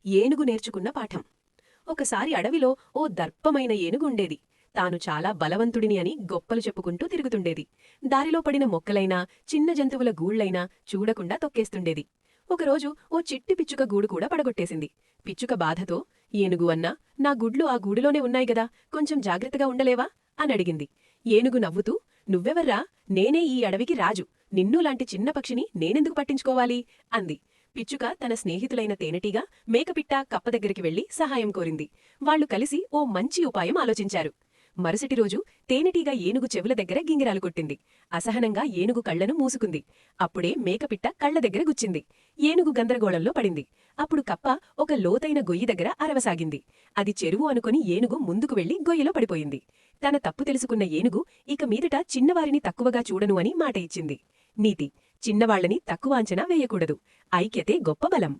ఏనుగు నేర్చుకున్న పాఠం. ఒకసారి అడవిలో ఓ దర్పమైన ఏనుగు ఉండేది. తాను చాలా బలవంతుడిని అని గొప్పలు చెప్పుకుంటూ తిరుగుతుండేది. దారిలో పడిన మొక్కలైనా చిన్న జంతువుల గూళ్లైనా చూడకుండా తొక్కేస్తుండేది. ఒకరోజు ఓ చిట్టి పిచ్చుక గూడు కూడా పడగొట్టేసింది. పిచ్చుక బాధతో, ఏనుగు అన్నా, నా గుడ్లు ఆ గూడులోనే ఉన్నాయి గదా, కొంచెం జాగ్రత్తగా ఉండలేవా అనడిగింది. ఏనుగు నవ్వుతూ, నువ్వెవర్రా, నేనే ఈ అడవికి రాజు, నిన్నూలాంటి చిన్న పక్షిని నేనెందుకు పట్టించుకోవాలి అంది. పిచ్చుక తన స్నేహితులైన తేనెటీగ, మేకపిట్ట, కప్ప దగ్గరికి వెళ్లి సహాయం కోరింది. వాళ్లు కలిసి ఓ మంచి ఉపాయం ఆలోచించారు. మరుసటి రోజు తేనెటీగ ఏనుగు చెవుల దగ్గర గింగిరాలు కొట్టింది. అసహనంగా ఏనుగు కళ్లను మూసుకుంది. అప్పుడే మేకపిట్ట కళ్ల దగ్గర గుచ్చింది. ఏనుగు గందరగోళంలో పడింది. అప్పుడు కప్ప ఒక లోతైన గొయ్యి దగ్గర అరవసాగింది. అది చెరువు అనుకుని ఏనుగు ముందుకు వెళ్లి గొయ్యిలో పడిపోయింది. తన తప్పు తెలుసుకున్న ఏనుగు ఇక మీదట చిన్నవారిని తక్కువగా చూడను అని మాట ఇచ్చింది. నీతి: చిన్నవాళ్లని తక్కువ అంచనా వేయకూడదు. ఐక్యతే గొప్ప బలం.